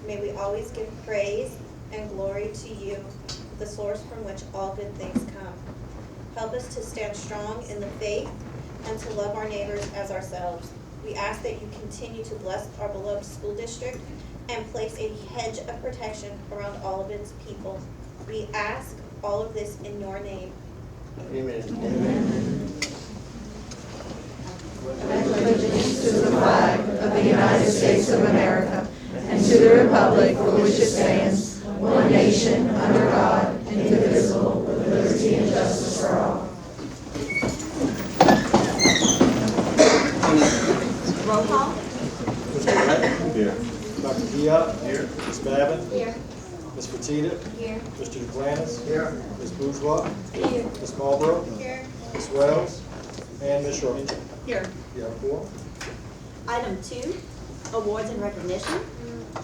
may we always give praise and glory to you, the source from which all good things come. Help us to stand strong in the faith and to love our neighbors as ourselves. We ask that you continue to bless our beloved school district and place a hedge of protection around all of its people. We ask all of this in your name. Amen. Amen. I pledge allegiance to the flag of the United States of America and to the republic for which it stands, one nation, under God, indivisible, with liberty and justice for all. Roll call. Mr. Grant? Here. Dr. Diop? Here. Ms. Babin? Here. Ms. Fertitta? Here. Mr. Duplantis? Here. Ms. Bourgeois? Here. Ms. Marlboro? Here. Ms. Wells? And Ms. Shorty? Here. You have four. Item 2, awards and recognition.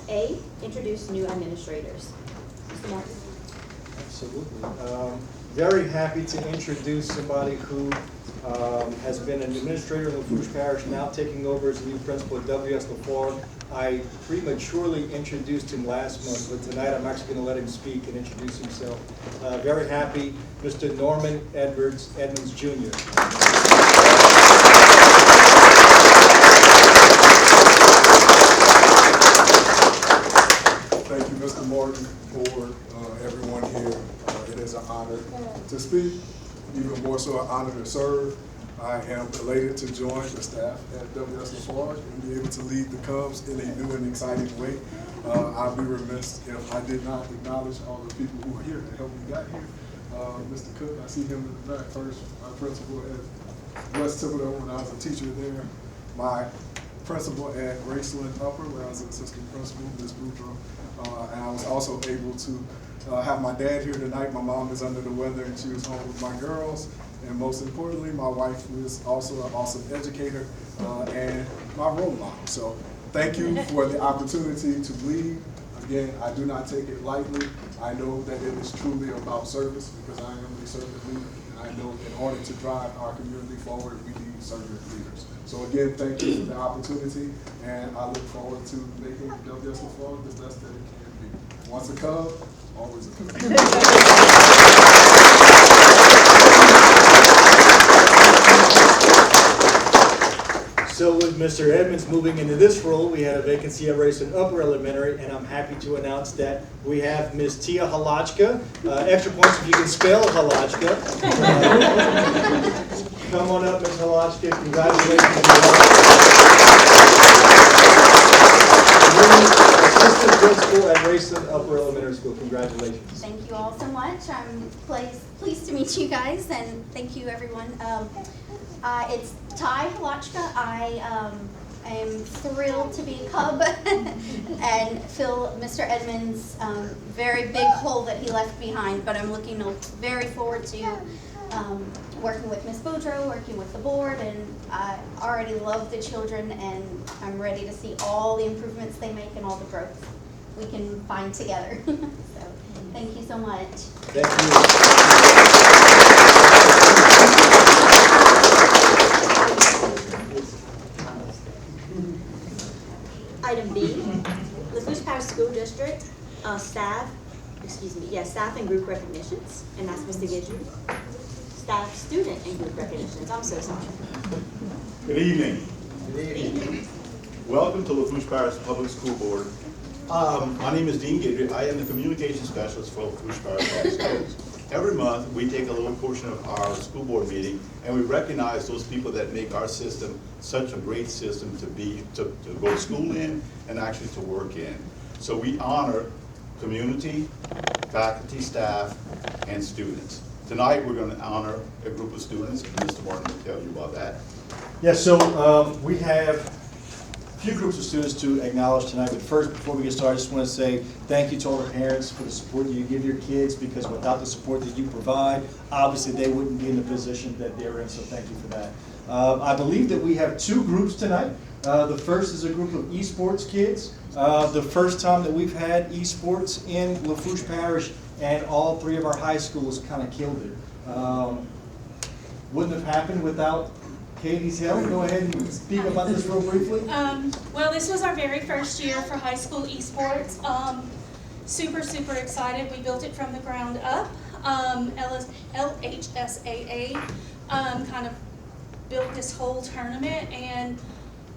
A, introduce new administrators. Mr. Martin. Absolutely. Very happy to introduce somebody who has been an administrator in LaFouche Parish, now taking over as the new principal at W.S. LaForgue. I prematurely introduced him last month, but tonight I'm actually going to let him speak and introduce himself. Very happy, Mr. Norman Edmonds Jr. Thank you, Mr. Morgan, for everyone here. It is an honor to speak, even more so an honor to serve. I am elated to join the staff at W.S. LaForgue and be able to lead the Cubs in a new and exciting way. I'd be remiss if I did not acknowledge all the people who are here to help me get here. Mr. Cook, I see him in the back first, my principal at West Thibodeau when I was a teacher there. My principal at Graceland Upper, where I was an assistant principal, Ms. Boudreaux. And I was also able to have my dad here tonight. My mom is under the weather and she was home with my girls. And most importantly, my wife, who is also an awesome educator and my role model. So thank you for the opportunity to lead. Again, I do not take it lightly. I know that it is truly about service because I am a servant leader. And I know in order to drive our community forward, we need servant leaders. So again, thank you for the opportunity, and I look forward to making W.S. LaForgue the best that it can be. Once a Cub, always a Cub. So with Mr. Edmonds moving into this role, we had a vacancy at Raceland Upper Elementary, and I'm happy to announce that we have Ms. Tia Halachka. Extra points if you can spell Halachka. Come on up, Ms. Halachka. Congratulations. Assistant principal at Raceland Upper Elementary School. Congratulations. Thank you all so much. I'm pleased to meet you guys, and thank you, everyone. It's Ty Halachka. I am thrilled to be a Cub and fill Mr. Edmonds' very big hole that he left behind, but I'm looking very forward to working with Ms. Boudreaux, working with the board, and I already love the children, and I'm ready to see all the improvements they make and all the growth we can find together. So, thank you so much. Thank you. Item B, LaFouche Parish School District staff and group recognitions, and that's Mr. Gidry. Staff, student, and group recognitions. I'm so sorry. Good evening. Good evening. Welcome to LaFouche Parish Public School Board. My name is Dean Gidry. I am the communication specialist for LaFouche Parish Public Schools. Every month, we take a little portion of our school board meeting and we recognize those people that make our system such a great system to go to school in and actually to work in. So we honor community, faculty, staff, and students. Tonight, we're going to honor a group of students, and Mr. Martin will tell you about that. Yes, so we have a few groups of students to acknowledge tonight, but first, before we get started, I just want to say thank you to all the parents for the support that you give your kids, because without the support that you provide, obviously they wouldn't be in the position that they're in, so thank you for that. I believe that we have two groups tonight. The first is a group of esports kids. The first time that we've had esports in LaFouche Parish, and all three of our high schools kind of killed it. Wouldn't have happened without Katie Taylor, go ahead and speak about this real briefly. Well, this was our very first year for high school esports. Super excited. We built it from the ground up. LHSAA kind of built this whole tournament, and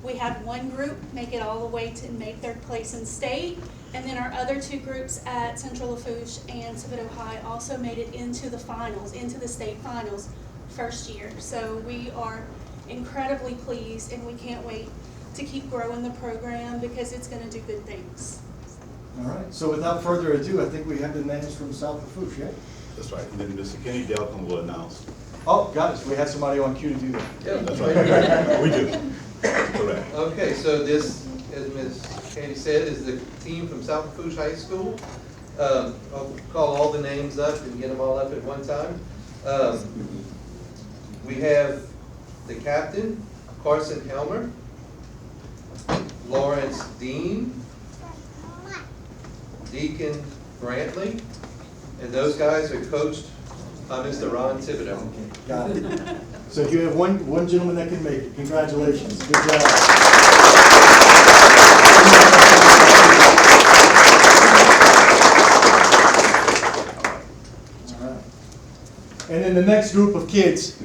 we had one group make it all the way to make third place in state, and then our other two groups at Central Lafourche and Civito High also made it into the finals, into the state finals first year. So we are incredibly pleased, and we can't wait to keep growing the program because it's going to do good things. All right, so without further ado, I think we have the names from South Lafourche, yeah? That's right. And then Mr. Kenny Delcom will announce. Oh, got it, we had somebody on cue to do that. That's right. We do. Correct. Okay, so this, as Ms. Katie said, is the team from South Lafourche High School. I'll call all the names up and get them all up at one time. We have the captain, Carson Helmer, Lawrence Dean, Deacon Brantley, and those guys are coached by Mr. Ron Thibodeau. Got it. So you have one gentleman that can make it. Congratulations. Good job. All right. And then the next group of kids,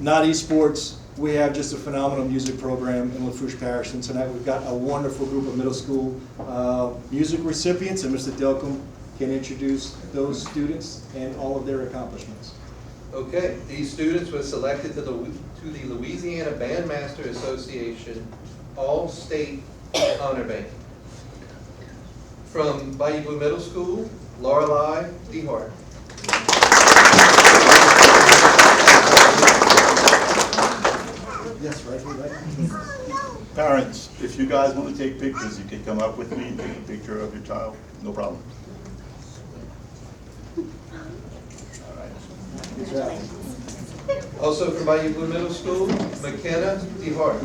not esports, we have just a phenomenal music program in Lafourche Parish. And tonight we've got a wonderful group of middle school music recipients, and Mr. Delcom can introduce those students and all of their accomplishments. Okay, these students were selected to the Louisiana Bandmaster Association All-State Honor Band. From Bayou Blue Middle School, Lorelei DeHart. Yes, right, right. Parents, if you guys want to take pictures, you can come up with me and take a picture of your child. No problem. Good job. Also from Bayou Blue Middle School, McKenna DeHart.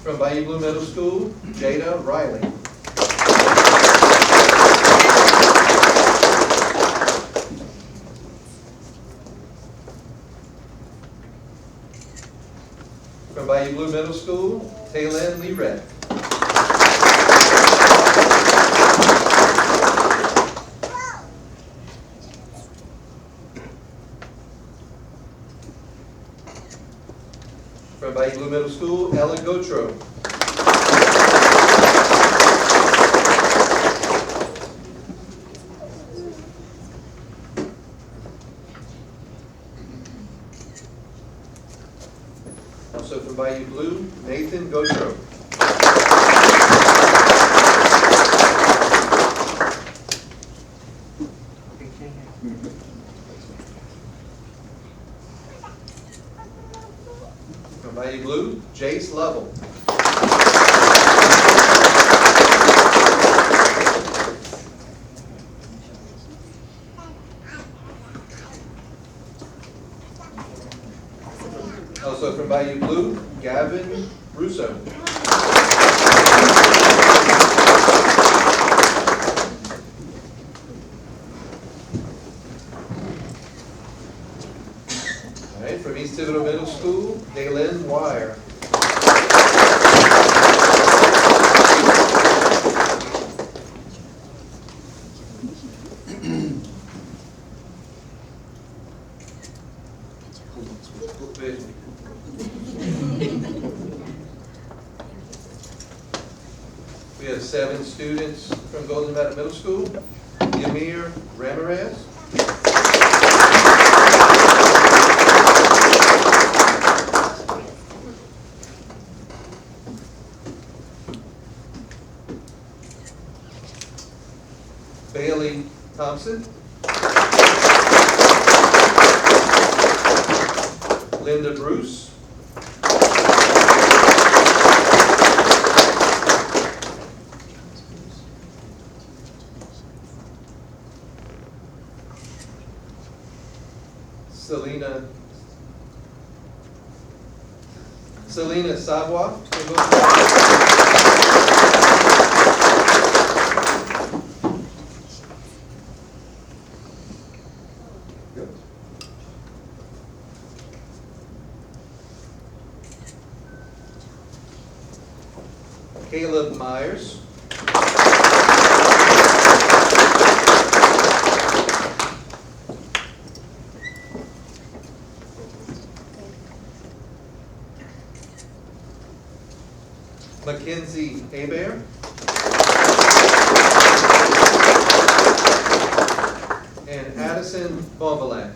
From Bayou Blue Middle School, Jada Riley. From Bayou Blue Middle School, Taylin Lee Redd. From Bayou Blue Middle School, Ella Gotro. Also from Bayou Blue, Nathan Gotro. From Bayou Blue, Jace Lovell. Also from Bayou Blue, Gavin Russo. All right, from East Thibodeau Middle School, Daylin Wire. We have 7 students from Golden Meadow Middle School. Ymir Ramirez. Bailey Thompson. Linda Bruce. Selena Savoy. Caleb Myers. Mackenzie Hebert. And Addison Bonvalant.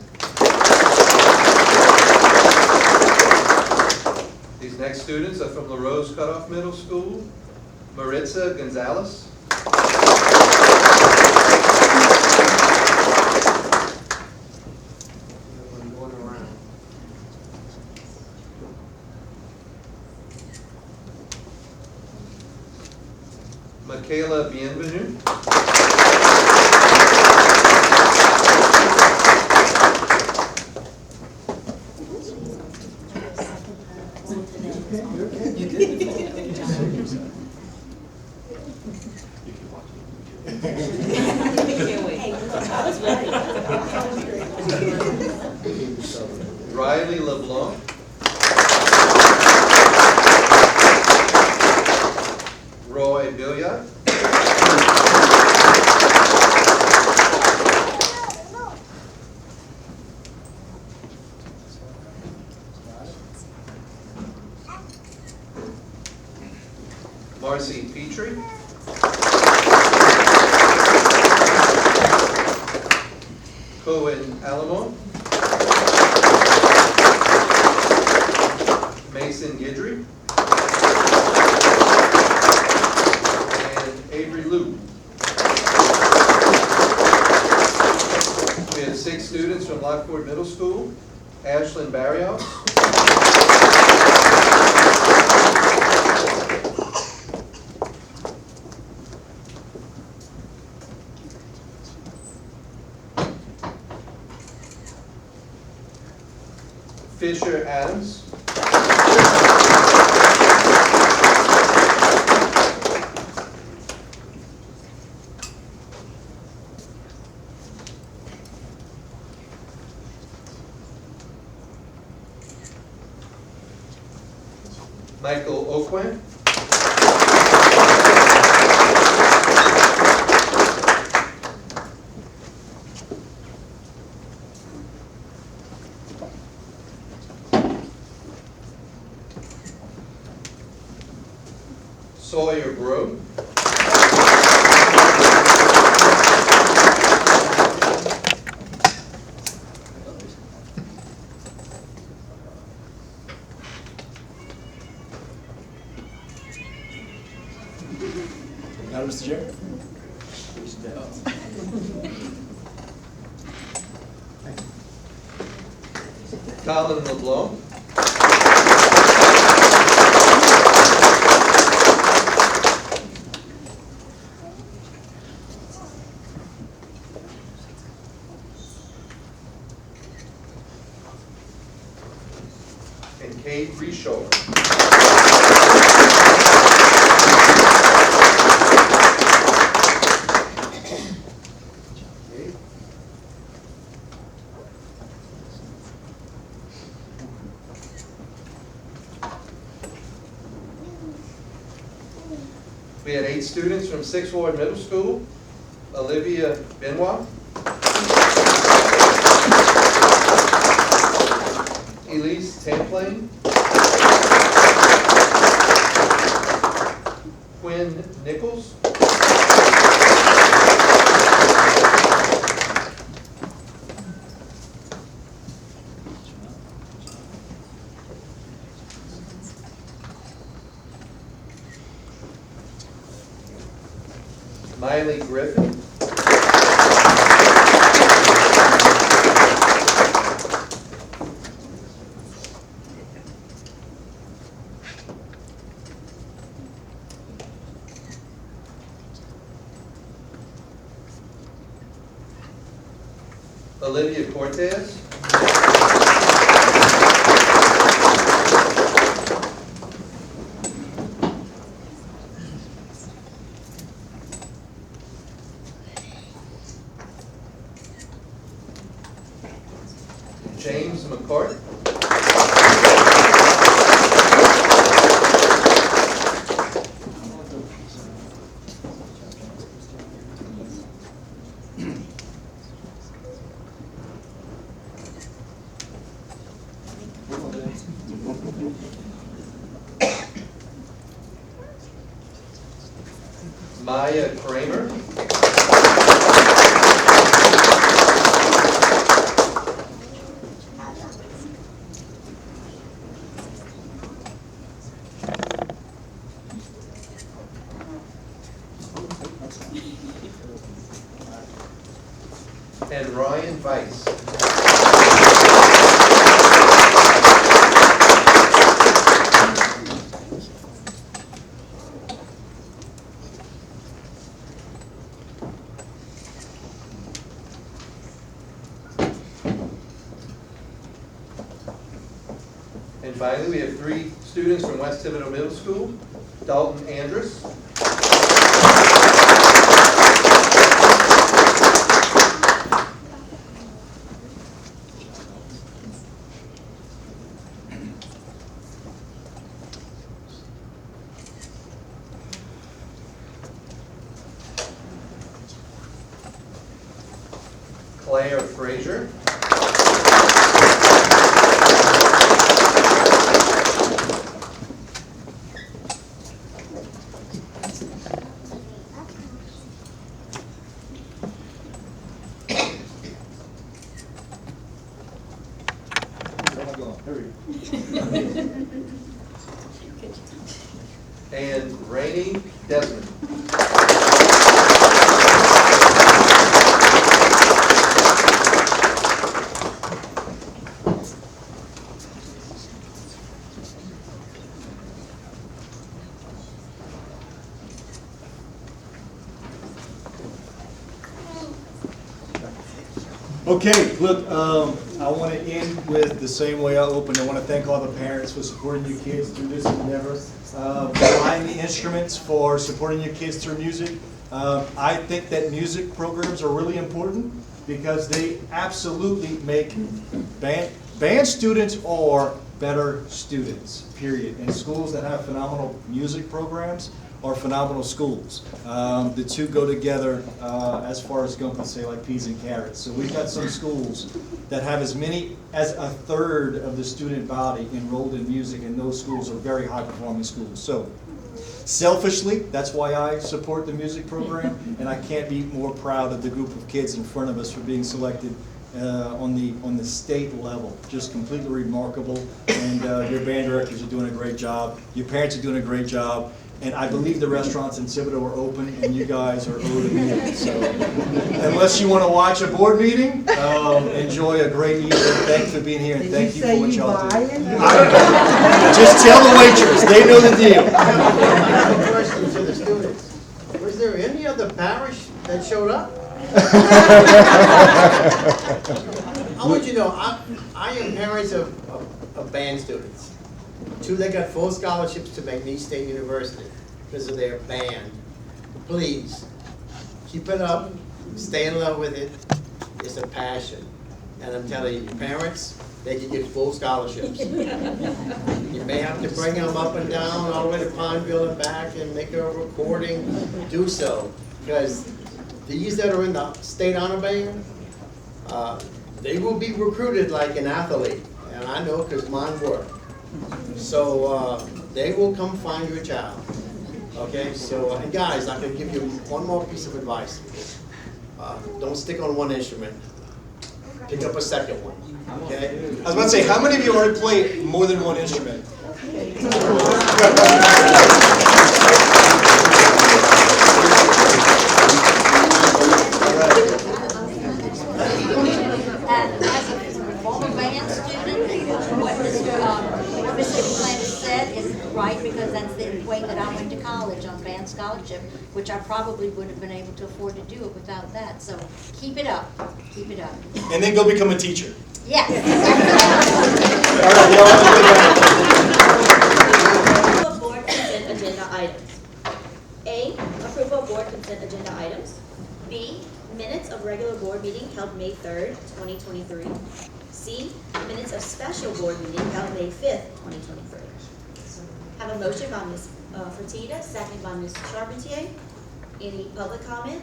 These next students are from La Rose Cutoff Middle School. Maritza Gonzalez. Michaela Bienvenu. Riley LeBlanc. Roy Billiard. Marcy Petrie. Cohen Alamo. Mason Guidry. And Avery Liu. We have 6 students from Lockport Middle School. Ashlyn Barrios. Fisher Adams. Michael Oakwen. Sawyer Grove. Now, Mr. Chair. Colin LeBlanc. And Kate Reshaw. We had 8 students from 6th Ward Middle School. Olivia Benoit. Elise Tamplain. Quinn Nichols. Miley Griffin. Olivia Cortez. James McCart. Maya Kramer. And Ryan Weiss. And finally, we have 3 students from West Thibodeau Middle School. Dalton Andrus. Claire Frazier. And Rainey Desmond. Okay, look, I want to end with the same way I opened. I want to thank all the parents for supporting your kids through this endeavor, buying the instruments, for supporting your kids through music. I think that music programs are really important because they absolutely make band students are better students, period. And schools that have phenomenal music programs are phenomenal schools. The two go together as far as going to say like peas and carrots. So we've got some schools that have as many as a third of the student body enrolled in music, and those schools are very high performing schools. So selfishly, that's why I support the music program, and I can't be more proud of the group of kids in front of us for being selected on the state level. Just completely remarkable, and your band directors are doing a great job. Your parents are doing a great job. And I believe the restaurants in Thibodaux are open, and you guys are owed a meal. So, unless you want to watch a board meeting, enjoy a great evening. Thanks for being here, and thank you for what y'all do. Just tell the waitress; they know the deal. I have a question to the students. Was there any other parish that showed up? I want you to know, I am parents of band students. 2 that got full scholarships to McNeese State University because of their band. Please, keep it up, stay in love with it. It's a passion. And I'm telling you, parents, they can get full scholarships. You may have to bring them up and down all the way to Pineville and back and make a recording. Do so, because these that are in the state honor band, they will be recruited like an athlete. And I know because mine were. So they will come find your child. Okay, so and guys, I can give you one more piece of advice. Don't stick on one instrument. Pick up a second one. Okay? I was about to say, how many of you already play more than one instrument? As a former band student, what Mr. Plantis said is right, because that's the way that I went to college, on band scholarship, which I probably wouldn't have been able to afford to do it without that. So keep it up. Keep it up. And then go become a teacher. Yes. Approval of board consent agenda items. A, approval of board consent agenda items. B, minutes of regular board meeting held May 3rd, 2023. C, minutes of special board meeting held May 5th, 2023. Have a motion by Ms. Fertitta, second by Ms. Charpentier. Any public comment?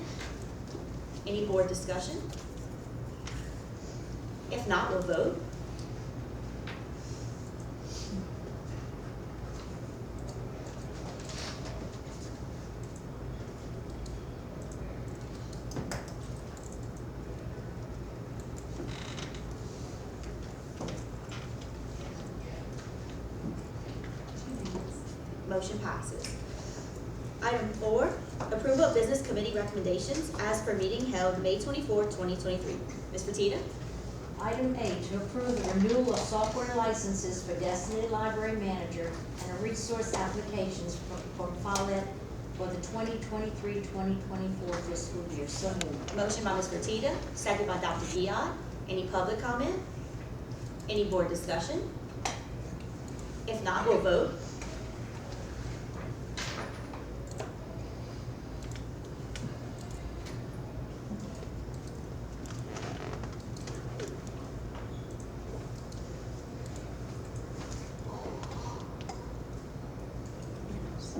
Any board discussion? If not, we'll vote. Motion passes. Item 4, approval of business committee recommendations as per meeting held May 24, 2023. Ms. Fertitta? Item A, to approve the renewal of software licenses for Destiny Library Manager and a resource applications from Follett for the 2023-2024 fiscal year. So moved. Motion by Ms. Fertitta, second by Dr. Dion. Any public comment? Any board discussion? If not, we'll vote.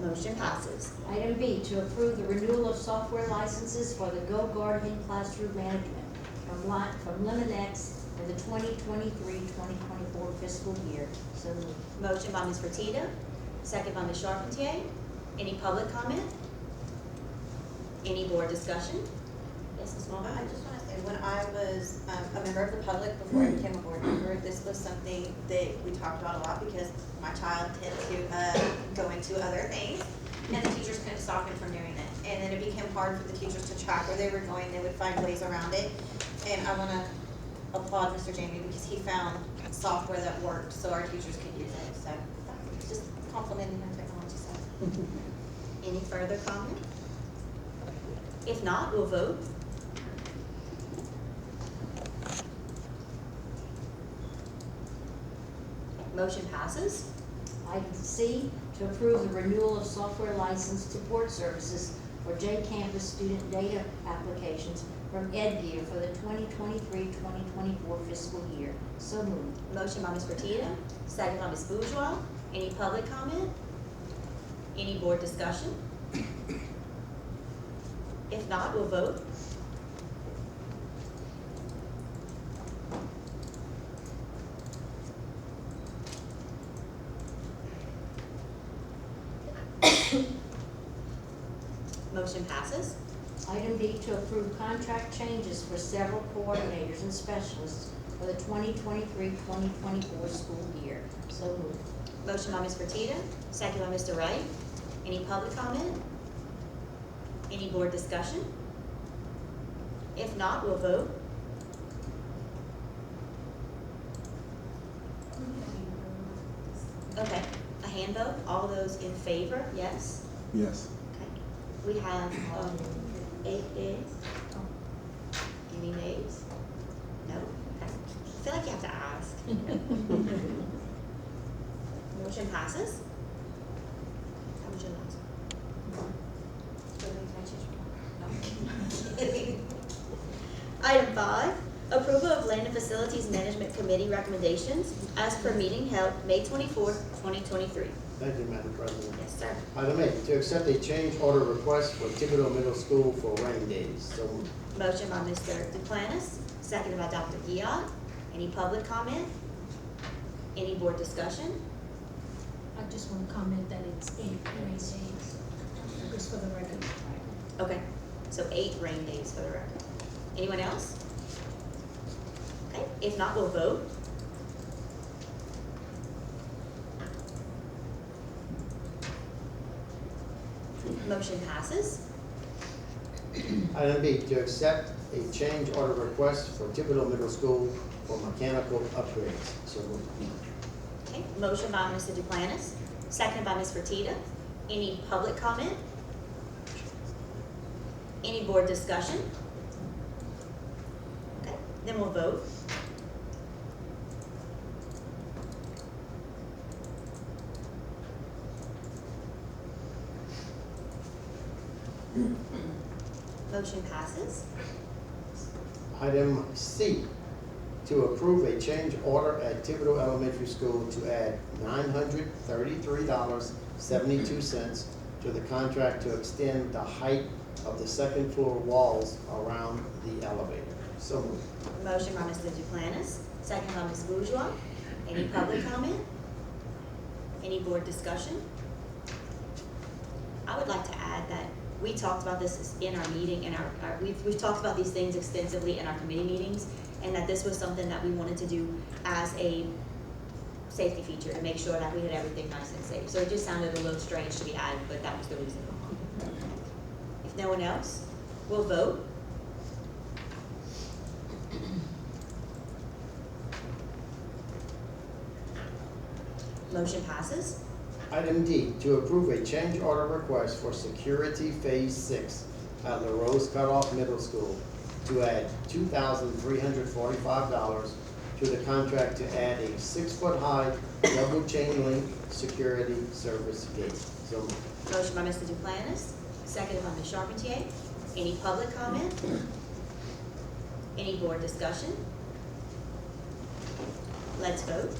Motion passes. Item B, to approve the renewal of software licenses for the Go Guardian Classroom Management from Liminex for the 2023-2024 fiscal year. So moved. Motion by Ms. Fertitta, second by Ms. Charpentier. Any public comment? Any board discussion? Yes, Ms. Mulvey? I just want to say, when I was a member of the public before I became a board member, this was something that we talked about a lot because my child tended to go into other things, and the teachers couldn't stop him from doing it. And then it became hard for the teachers to track where they were going. They would find ways around it. And I want to applaud Mr. Jamie because he found software that worked so our teachers could use it. So just complimenting our technology staff. Any further comment? If not, we'll vote. Motion passes. Item C, to approve the renewal of software license support services for J Campus student data applications from EdGear for the 2023-2024 fiscal year. So moved. Motion by Ms. Fertitta, second by Ms. Bourgeois. Any public comment? Any board discussion? If not, we'll vote. Motion passes. Item D, to approve contract changes for several coordinators and specialists for the 2023-2024 school year. So moved. Motion by Ms. Fertitta, second by Mr. Wright. Any public comment? Any board discussion? If not, we'll vote. Okay, a hand vote. All those in favor, yes? Yes. Okay. We have 8 yeas. Any nays? No? Okay. I feel like you have to ask. Motion passes. How was your last one? Item 5, approval of Land and Facilities Management Committee recommendations as per meeting held May 24th, 2023. Thank you, Madam President. Yes, sir. Item A, to accept a change order request for Thibodeau Middle School for rain days. So moved. Motion by Mr. Duplantis, seconded by Dr. Giat. Any public comment? Any board discussion? I just want to comment that it's 8 rain days, just for the record. Okay, so 8 rain days for the record. Anyone else? Okay, if not, we'll vote. Motion passes. Item B, to accept a change order request for Thibodeau Middle School for mechanical upgrades. So moved. Okay, motion by Mr. Duplantis, seconded by Ms. Fertitta. Any public comment? Any board discussion? Okay, then we'll vote. Motion passes. Item C, to approve a change order at Thibodeau Elementary School to add $933.72 to the contract to extend the height of the second floor walls around the elevator. So moved. Motion by Mr. Duplantis, second by Ms. Bourgeois. Any public comment? Any board discussion? I would like to add that we talked about this in our meeting, and we've talked about these things extensively in our committee meetings, and that this was something that we wanted to do as a safety feature to make sure that we had everything nice and safe. So it just sounded a little strange to be added, but that was the reason behind it. If no one else, we'll vote. Motion passes. Item D, to approve a change order request for security phase 6 at LaRose Cutoff Middle School to add $2,345 to the contract to add a 6-foot-high double chain link security service gate. So moved. Motion by Mr. Duplantis, seconded by Ms. Charpentier. Any public comment? Any board discussion? Let's vote.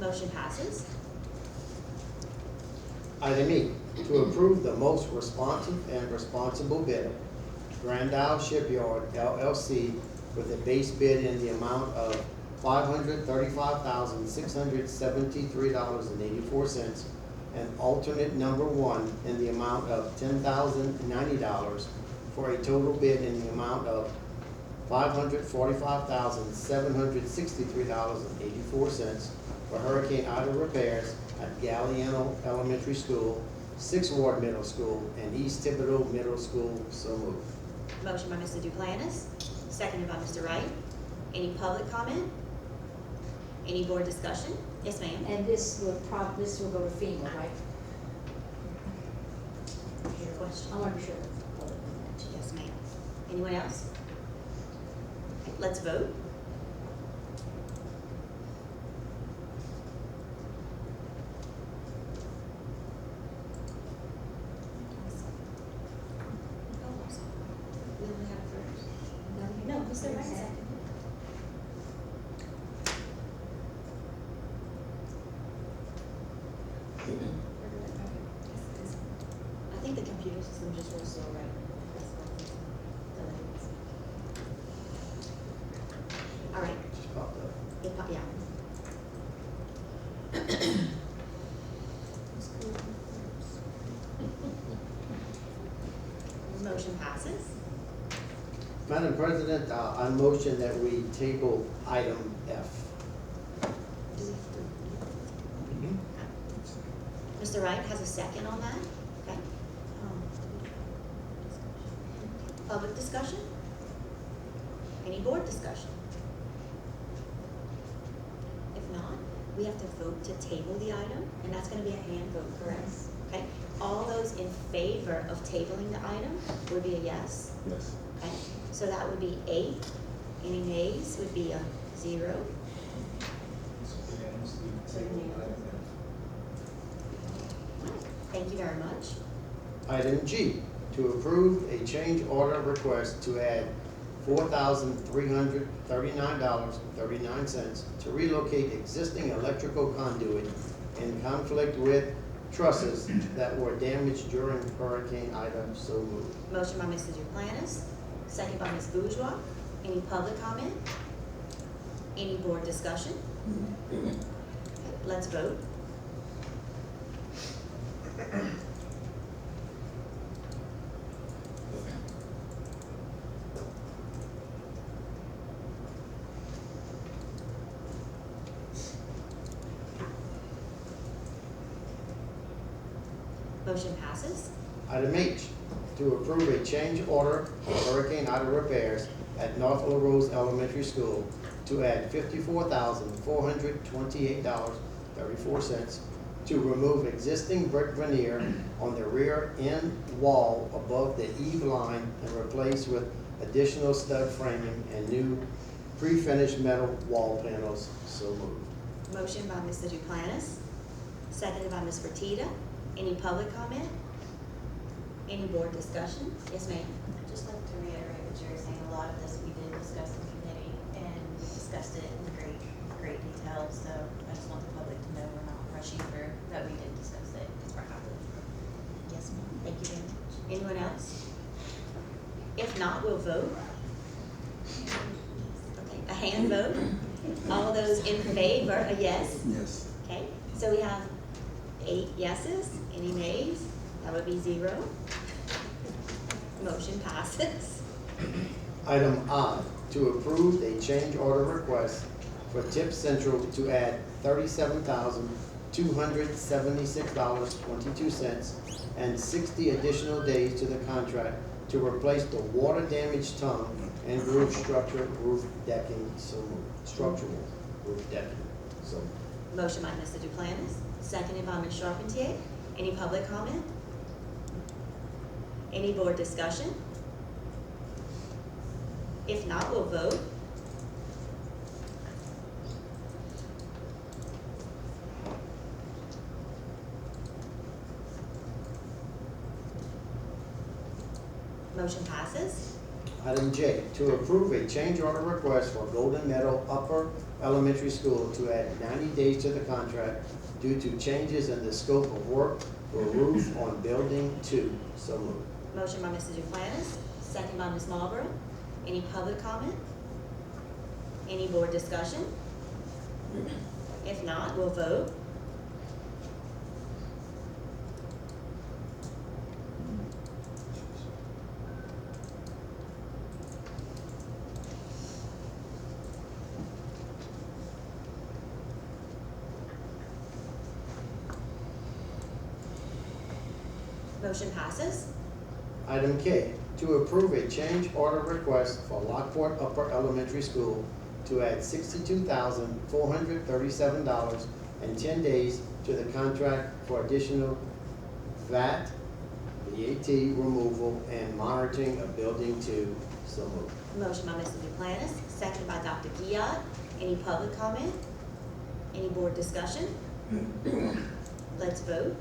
Motion passes. Item E, to approve the most responsive and responsible bidder, Grand Isle Shipyard LLC, with a base bid in the amount of $535,673.84, and alternate number 1 in the amount of $10,090, for a total bid in the amount of $545,763.84 for Hurricane Ida repairs at Galliano Elementary School, 6th Ward Middle School, and East Thibodeau Middle School. So moved. Motion by Mr. Duplantis, seconded by Mr. Wright. Any public comment? Any board discussion? Yes, ma'am. And this will go to FEMA, right? Your question. I want to be sure. Yes, ma'am. Anyone else? Let's vote. No, Mr. Wright seconded. I think the computer system just was slow, right? All right. Just popped up. Yeah. Motion passes. Madam President, I motion that we table item F. Mr. Wright has a second on that, okay? Public discussion? Any board discussion? If not, we have to vote to table the item, and that's gonna be a hand vote, correct? Okay, all those in favor of tabling the item would be a yes? Yes. Okay, so that would be 8. Any nays would be a 0. Thank you very much. Item G, to approve a change order request to add $4,339.39 to relocate existing electrical conduit in conflict with trusses that were damaged during Hurricane Ida. So moved. Motion by Mr. Duplantis, second by Ms. Bourgeois. Any public comment? Any board discussion? Let's vote. Motion passes. Item H, to approve a change order for Hurricane Ida repairs at North LaRose Elementary School to add $54,428.34 to remove existing brick veneer on the rear end wall above the eave line and replace with additional stud framing and new pre-finished metal wall panels. So moved. Motion by Mr. Duplantis, seconded by Ms. Fertitta. Any public comment? Any board discussion? Yes, ma'am. I'd just like to reiterate what Jerry's saying. A lot of this we did discuss in committee, and we discussed it in great detail. So I just want the public to know we're not rushing through, that we did discuss it. Yes, ma'am. Thank you very much. Anyone else? If not, we'll vote. Okay, a hand vote. All those in favor, a yes? Yes. Okay, so we have 8 yeses. Any nays? That would be 0. Motion passes. Item I, to approve a change order request for Tip Central to add $37,276.22 and 60 additional days to the contract to replace the water damaged tongue and roof roof decking, so moved. Structural roof decking, so moved. Motion by Mr. Duplantis, seconded by Ms. Charpentier. Any public comment? Any board discussion? If not, we'll vote. Motion passes. Item J, to approve a change order request for Golden Meadow Upper Elementary School to add 90 days to the contract due to changes in the scope of work for roof on Building 2. So moved. Motion by Mr. Duplantis, second by Ms. Marlboro. Any public comment? Any board discussion? If not, we'll vote. Motion passes. Item K, to approve a change order request for Lockport Upper Elementary School to add $62,437 and 10 days to the contract for additional VAT removal and monitoring of Building 2. So moved. Motion by Mr. Duplantis, second by Dr. Giat. Any public comment? Any board discussion? Let's vote.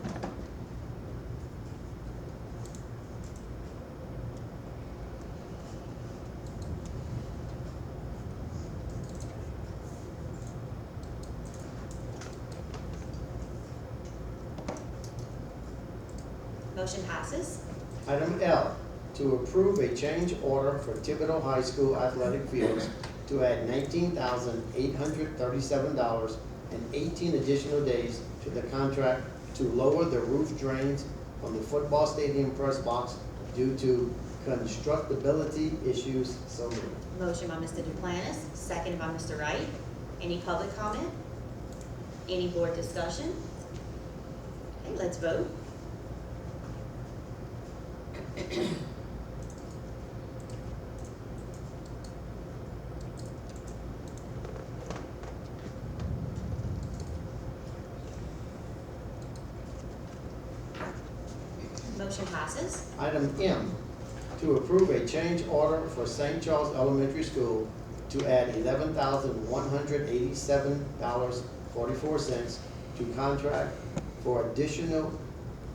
Motion passes. Item L, to approve a change order for Thibodeau High School athletic fields to add $19,837 and 18 additional days to the contract to lower the roof drains on the football stadium press box due to constructability issues. So moved. Motion by Mr. Duplantis, second by Mr. Wright. Any public comment? Any board discussion? Okay, let's vote. Motion passes. Item M, to approve a change order for St. Charles Elementary School to add $11,187.44 to contract for additional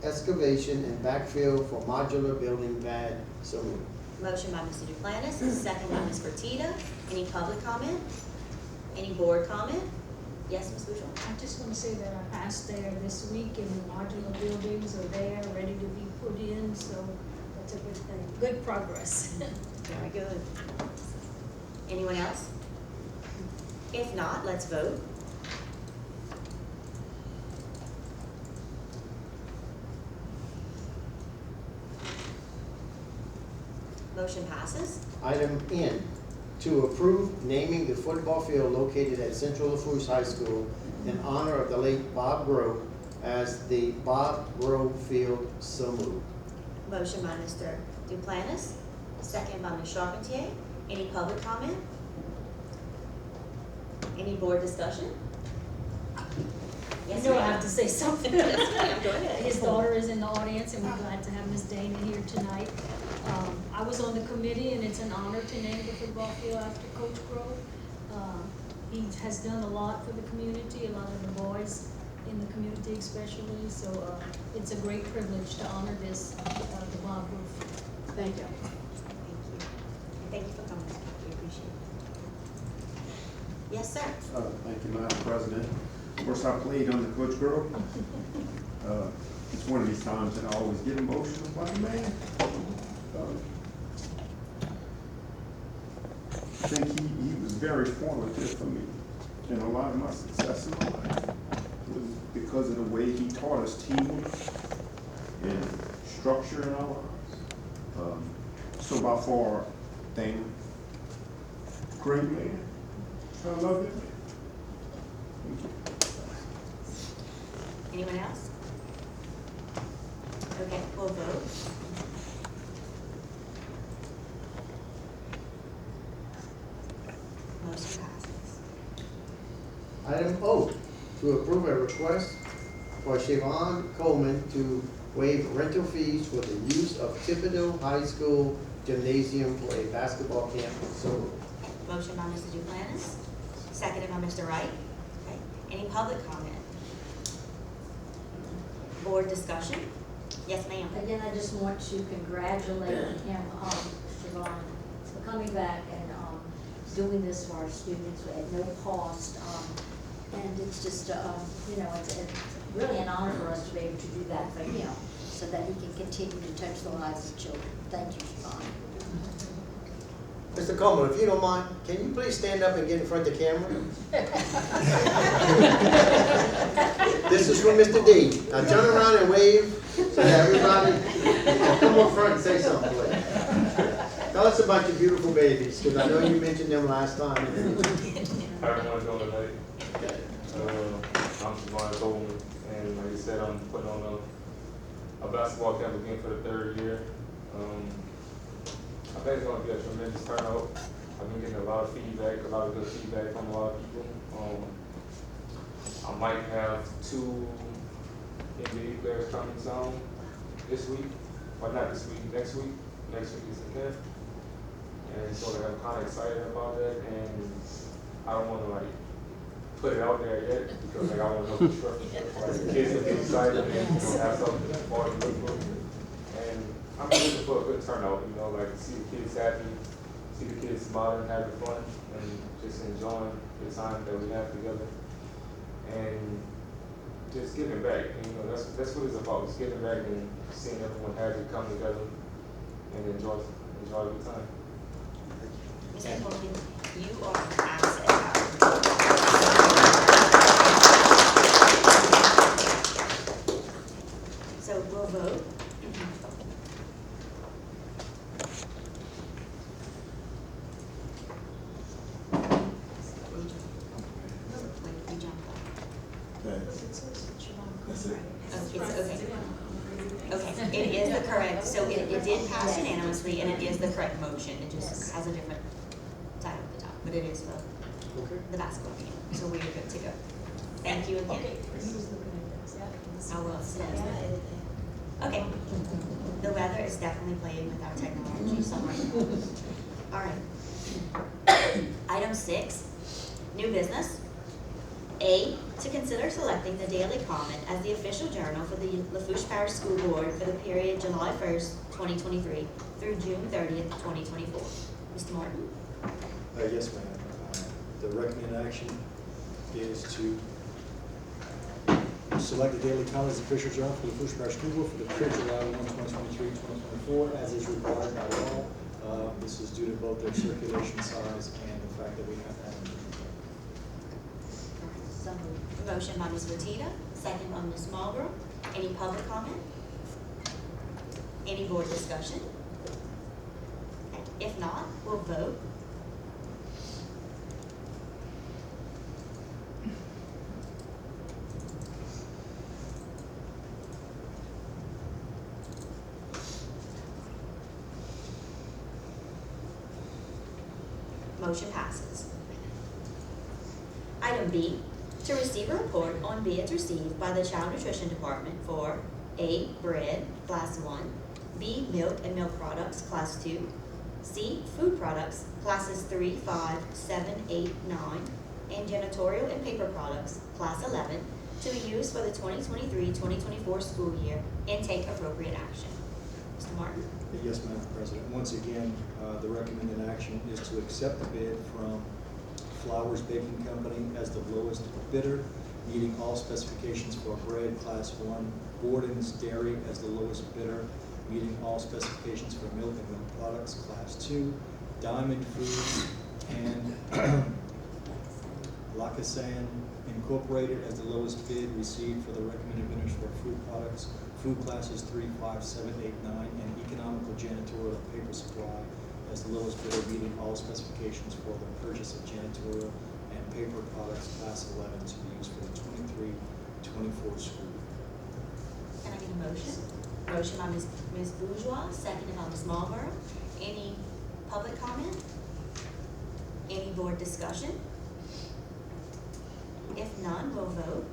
excavation and backfill for modular building pad. So moved. Motion by Mr. Duplantis, second by Ms. Fertitta. Any public comment? Any board comment? Yes, Ms. Bouchard? I just want to say that I passed there this week and the modular buildings are there, ready to be put in, so that's a good thing. Good progress. Very good. Anyone else? If not, let's vote. Motion passes. Item N, to approve naming the football field located at Central Lafourche High School in honor of the late Bob Grove as the Bob Grove Field. So moved. Motion by Mr. Duplantis, second by Ms. Charpentier. Any public comment? Any board discussion? Yes, You know I ma'am. have to say something. Yes, ma'am. Go ahead. His daughter is in the audience, and we're glad to have Ms. Dana here tonight. I was on the committee, and it's an honor to name the football field after Coach Grove. He has done a lot for the community, a lot of the boys in the community especially, so it's a great privilege to honor this, the Bob Roof. Thank you. Thank you. Thank you for coming. We appreciate it. Yes, sir. Thank you, Madam President. Of course, I played on the Coach Girl. It's one of these times that I always get emotional about the man. I think he was very formative for me in a lot of my success in my life. It was because of the way he taught us teamwork and structure in our lives. So by far, Dana, great man. I love it. Thank you. Anyone else? Okay, we'll vote. Motion passes. Item O, to approve a request for Siobhan Coleman to waive rental fees for the use of Thibodeau High School gymnasium for a basketball camp facility. Motion by Mr. Duplantis, seconded by Mr. Wright. Okay, any public comment? Board discussion? Yes, ma'am. Again, I just want to congratulate him, Siobhan, for coming back and doing this for our students at no cost. And it's just, it's really an honor for us to be able to do that for him, so that he can continue to touch the lives of children. Thank you, Siobhan. Mr. Coleman, if you don't mind, can you please stand up and get in front of the camera? This is from Mr. D. Now turn around and wave so that everybody can come up front and say something, please. Tell us about your beautiful babies, because I know you mentioned them last time. How everyone's doing tonight? I'm Siobhan Coleman, and like you said, I'm putting on a basketball camp again for the third year. I think it's going to be a tremendous turnout. I've been getting a lot of feedback, a lot of good feedback from a lot of people. I might have 2 NBA players coming soon this week, or not this week, next week. Next week is the camp. And so I'm kind of excited about that, and I don't want to put it out there yet because I want to know for sure. The kids will be excited and have something more to look for. And I'm looking for a good turnout, see the kids happy, see the kids smiling, having fun, and just enjoying the time that we have together. And just giving back, that's what it's about, just giving back and seeing everyone happy come together and enjoy a good time. Mr. Coleman, you are an asset. So we'll vote. Okay, it is the correct, so it did pass unanimously, and it is the correct motion. It just has a different title at the top, but it is the basketball team, so we're good to go. Thank you again. I will send it. Okay, the weather is definitely playing with our technology somewhere. All right. Item 6, new business. A, to consider selecting the Daily Comment as the official journal for the Lafourche Parish School Board for the period July 1st, 2023 through June 30th, 2024. Mr. Martin? Yes, ma'am. The recommended action is to select the Daily Comment as the official journal for the Lafourche Parish School Board for the period July 1, 2023-2024, as is required by law. This is due to both their circulation size and the fact that we have that. Motion by Ms. Latita, second by Ms. Marlborough. Any public comment? Any board discussion? Okay. If not, we'll vote. Motion passes. Item B, to receive a report on bids received by the Child Nutrition Department for A, bread, class 1, B, milk and milk products, class 2, C, food products, classes 3, 5, 7, 8, 9, and janitorial and paper products, Class 11, to be used for the 2023-2024 school year and take appropriate action. Mr. Martin? Yes, Madam President. Once again, the recommended action is to accept the bid from Flowers Baking Company as the lowest bidder, meeting all specifications for bread, Class 1, Borden's Dairy as the lowest bidder, meeting all specifications for milk and milk products, Class 2, Diamond Foods and Lackasan Incorporated as the lowest bid received for the recommended bidders for food products, food classes 3, 5, 7, 8, 9, and economical janitorial and paper supply as the lowest bidder, meeting all specifications for the purchase of janitorial and paper products, Class 11, to be used for the 23-24 school year. Can I get a motion? Motion by Ms. Bourgeois, seconded by Ms. Marlboro. Any public comment? Any board discussion? If none, we'll vote.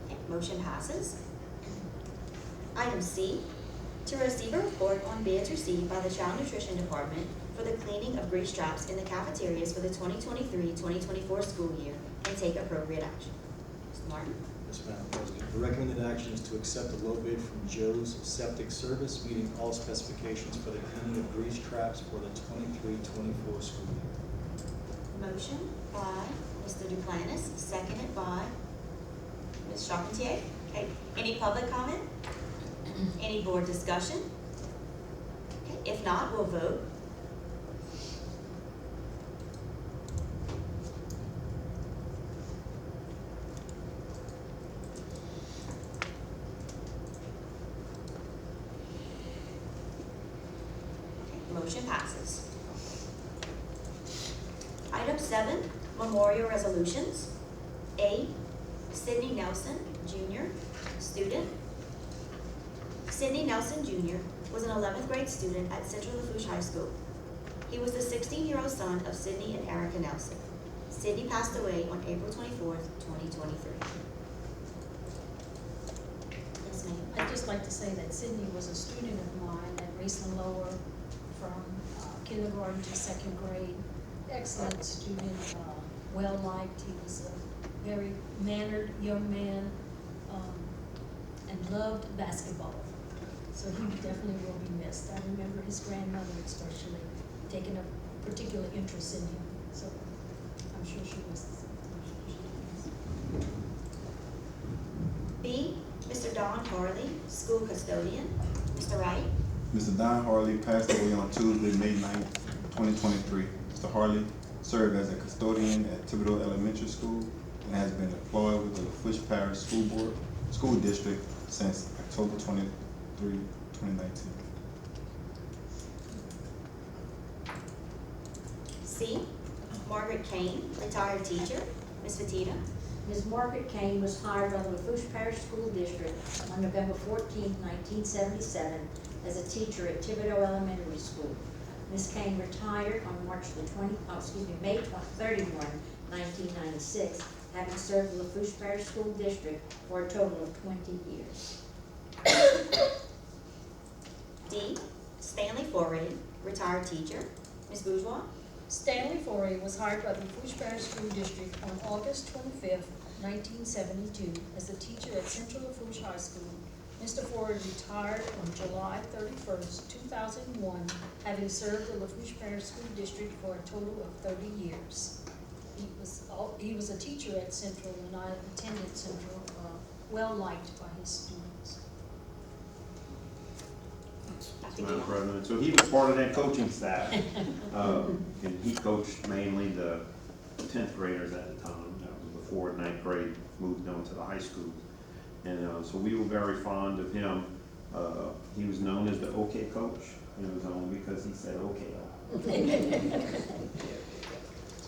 Okay, motion passes. Item C, to receive a report on bids received by the Child Nutrition Department for the cleaning of grease traps in the cafeterias for the 2023-2024 school year and take appropriate action. Mr. Martin? Yes, Madam President. The recommended action is to accept the low bid from Joe's Septic Service, meeting all specifications for the cleaning of grease traps for the 23-24 school year. Motion by Mr. Duplantis, seconded by Ms. Charpentier. Okay, any public comment? Any board discussion? Okay, if not, we'll vote. Okay, motion passes. Item 7, memorial resolutions. A, Sidney Nelson, Jr., student. Sidney Nelson, Jr. was an 11th grade student at Central Lafourche High School. He was the 16-year-old son of Sidney and Erica Nelson. Sidney passed away on April 24th, 2023. Yes, ma'am. I'd just like to say that Sydney was a student of mine at Raceland Lower from kindergarten to 2nd grade. Excellent student, well-liked. He was a very mannered young man and loved basketball. So he definitely will be missed. I remember his grandmother especially taking a particular interest in him. So I'm sure she was. B, Mr. Don Harley, school custodian. Mr. Wright? Mr. Don Harley passed away on Tuesday, May 9th, 2023. Mr. Harley served as a custodian at Thibodeau Elementary School and has been employed with the Lafourche Parish School District since October 23, 2019. C, Margaret Kane, retired teacher. Ms. Fatita? Ms. Margaret Kane was hired by the Lafourche Parish School District on November 14, 1977, as a teacher at Thibodeau Elementary School. Ms. Kane retired on May 31, 1996, having served the Lafourche Parish School District for a total of 20 years. D, Stanley Foray, retired teacher. Ms. Bourgeois? Stanley Foray was hired by the Lafourche Parish School District on August 25th, 1972, as a teacher at Central Lafourche High School. Mr. Foray retired on July 31st, 2001, having served the Lafourche Parish School District for a total of 30 years. He was a teacher at Central, and I attended Central, well liked by his students. Madam President, so he was part of that coaching staff, and he coached mainly the 10th graders at the time. That was before 9th grade moved on to the high school, and so we were very fond of him. He was known as the OK coach. It was only because he said OK.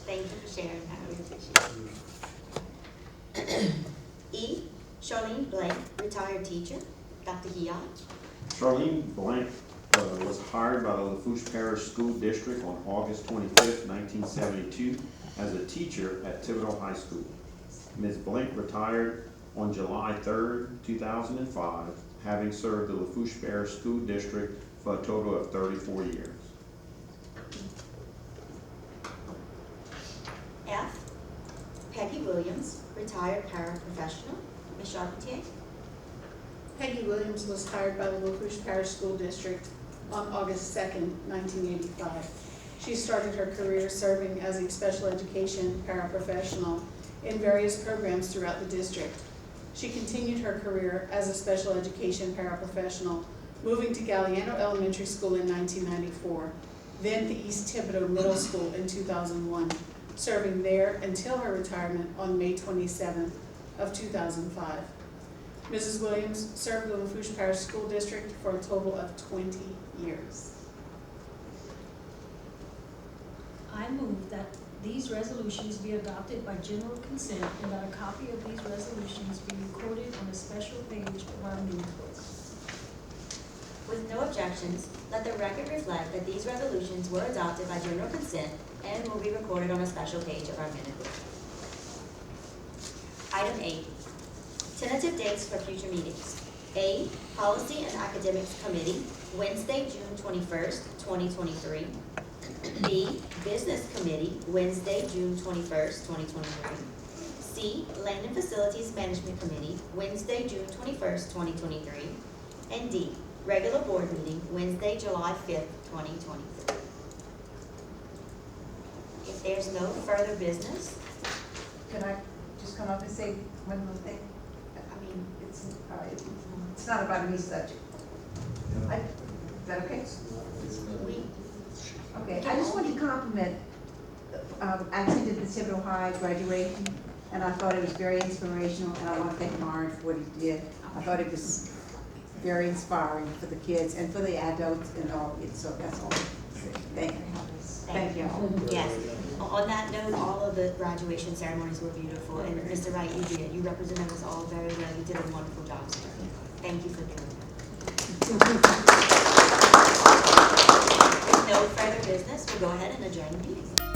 Thank you for sharing that. We appreciate it. E, Charlene Blank, retired teacher. Dr. Hiat? Charlene Blank was hired by the Lafourche Parish School District on August 25th, 1972, as a teacher at Thibodeau High School. Ms. Blink retired on July 3rd, 2005, having served the Lafourche Parish School District for a total of 34 years. F, Peggy Williams, retired paraprofessional. Ms. Charpentier? Peggy Williams was hired by the Lafourche Parish School District on August 2nd, 1985. She started her career serving as a special education paraprofessional in various programs throughout the district. She continued her career as a special education paraprofessional, moving to Galliano Elementary School in 1994, then to East Thibodeau Middle School in 2001, serving there until her retirement on May 27th of 2005. Mrs. Williams served the Lafourche Parish School District for a total of 20 years. I move that these resolutions be adopted by general consent and that a copy of these resolutions be recorded on a special page of our minute book. With no objections, let the record reflect that these resolutions were adopted by general consent and will be recorded on a special page of our minute book. Item 8, tentative dates for future meetings. A, Policy and Academics Committee, Wednesday, June 21st, 2023. B, Business Committee, Wednesday, June 21st, 2023. C, Land and Facilities Management Committee, Wednesday, June 21st, 2023. And D, regular board meeting, Wednesday, July 5th, 2023. If there's no further business, Can I just come up and say one more thing? I mean, it's not about any subject. Is that okay? Okay, I just want to compliment, I attended the Thibodeau High graduation, and I thought it was very inspirational, and I want to thank Martin for what he did. I thought it was very inspiring for the kids and for the adults and all of it, so that's all. Thank you. Thank you all. yes. On that note, all of the graduation ceremonies were beautiful, and Mr. Wright, you did. You represented us all very well. You did a wonderful job, sir. Thank you for doing that. With no further business, we'll go ahead and adjourn the meeting.